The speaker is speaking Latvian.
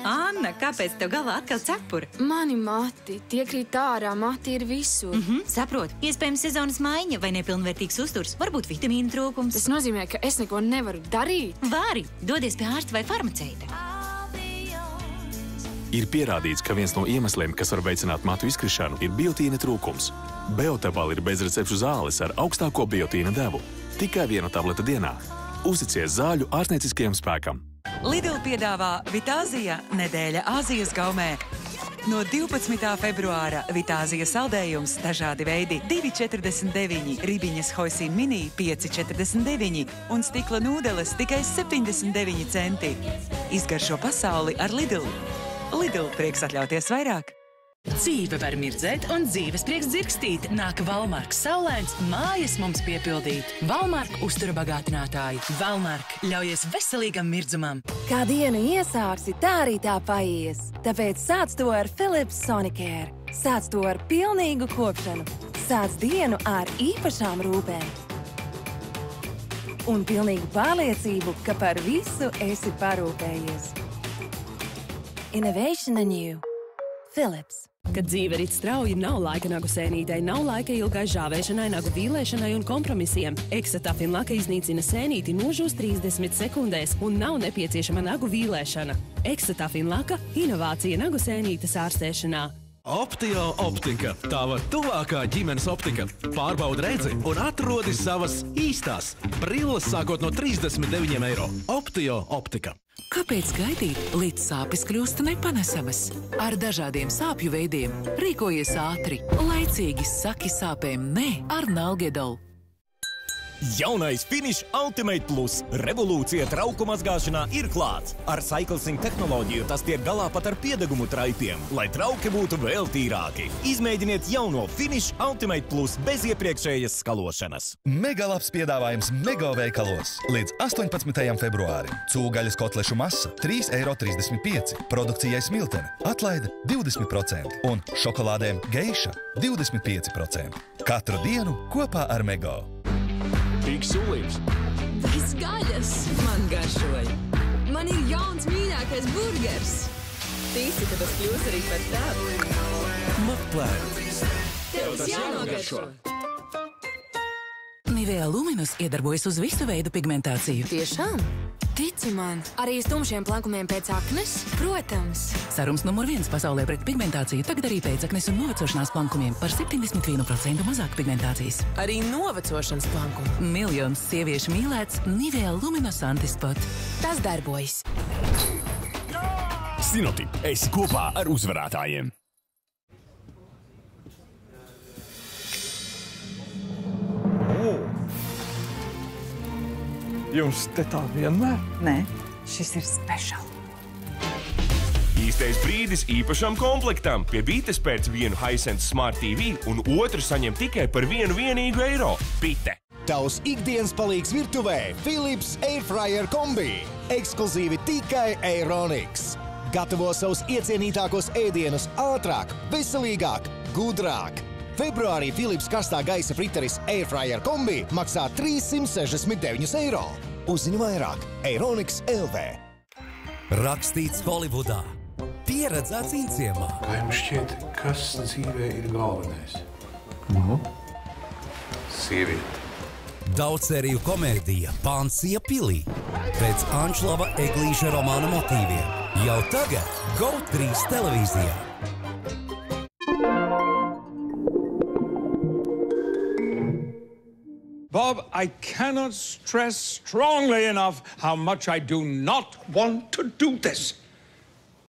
Anna, kāpēc tev galvā atkal cepura? Mani mati, tie krīt ārā, mati ir visur. Saprotu, iespējams sezonas maiņa vai nepilnvērtīgs uzturs, varbūt vitamīnu trūkums. Tas nozīmē, ka es neko nevaru darīt. Vari, dodies pie ārsta vai farmaceita. Ir pierādīts, ka viens no iemesliem, kas var veicināt matu izkrišanu, ir biotīna trūkums. Beotabal ir bezrecepšu zāles ar augstāko biotīna devu. Tikai 1 tablete dienā. Uzticies zāļu ārstnieciskajam spēkam. Lidl piedāvā Vitāzija nedēļa Āzijas gaumē. No 12. februāra Vitāzija saldējums dažādi veidi 2,49, ribiņas hoisin mini 5,49 un stikla nūdeles tikai 79 centi. Izgaršo pasauli ar Lidl. Lidl, prieks atļauties vairāk. Dzīve var mirdzēt un dzīves prieks dzirkstīt. Nāk Valmark saulains, mājas mums piepildīt. Valmark uztura bagātinātāji. Valmark ļaujies veselīgam mirdzumam. Kā dienu iesāksi, tā arī tā paies. Tāpēc sāc to ar Philips Sonicare. Sāc to ar pilnīgu kopšanu. Sāc dienu ar īpašām rūpēm. Un pilnīgu pārliecību, ka par visu esi parūpējies. Innovation anew. Philips. Kad dzīve rit strauji, nav laika nagu sēnītei, nav laika ilgai žāvēšanai, nagu vīlēšanai un kompromisiem. Exetafin laka iznīcina sēnīti nožūs 30 sekundēs un nav nepieciešama nagu vīlēšana. Exetafin laka – inovācija nagu sēnītes ārstēšanā. Optio optika – tava tuvākā ģimenes optika. Pārbaudi redzi un atrodi savas īstās. Brilles sākot no 39 eiro. Optio optika. Kāpēc gaidīt, līdz sāpes kļūst nepanesamas? Ar dažādiem sāpju veidiem rīkojies ātri, laicīgi saki sāpēm nē ar Nalgedolu. Jaunais Finish Ultimate Plus revolūcija trauku mazgāšanā ir klāts. Ar CycleSync tehnoloģiju tas tiek galā pat ar piedegumu traipiem, lai trauki būtu vēl tīrāki. Izmēģiniet jauno Finish Ultimate Plus bez iepriekšējas skalošanas. Megalabs piedāvājums Mego veikalos. Līdz 18. februārim. Cūgaļas kotlešu masa 3,35 €. Produkcijai Smiltene atlaide 20% un šokolādēm Geiša 25%. Katru dienu kopā ar Mego. Tīks sulījums. Bez gaļas. Man garšoja. Man ir jauns mīļākais burgers. Tici, ka tas kļūs arī par tavu. Makplēns. Tev tas jānogaršo. Nivea Luminus iedarbojas uz visu veidu pigmentāciju. Tiešām? Tici man, arī uz tumšiem plankumiem pēc aknes? Protams. Sarums numur 1 pasaulē pret pigmentāciju tagad arī pēc aknes un novecošanās plankumiem par 71% mazāk pigmentācijas. Arī novecošanas plankumi. Miljonus sieviešu mīlēts Nivea Luminus Antispot. Tas darbojas. Sinotip, esi kopā ar uzvarētājiem. Jums te tā vienmēr? Nē, šis ir special. Īstais brīdis īpašam komplektam. Pie Bites pēc vienu Hisense Smart TV un otru saņem tikai par vienīgu eiro. Bite. Tavs ikdienas palīgs virtuvē Philips Airfryer kombi. Ekskluzīvi tikai Aeronix. Gatavo savus iecienītākos ēdienus ātrāk, veselīgāk, gudrāk. Februārī Philips karstā gaisa friteris Airfryer kombi maksā 369 eiro. Uzzini vairāk Aeronix LV. Rakstīts Holivudā. Pieredzēts Inciemā. Vai jums šķiet, kas dzīvē ir galvenais? Sieviete. Daudzsēriju komēdija Pansija pilī. Pēc Anšlava Eglīša romāna motīviem. Jau tagad GO3 televīzijā. Bob, I cannot stress strongly enough how much I do not want to do this.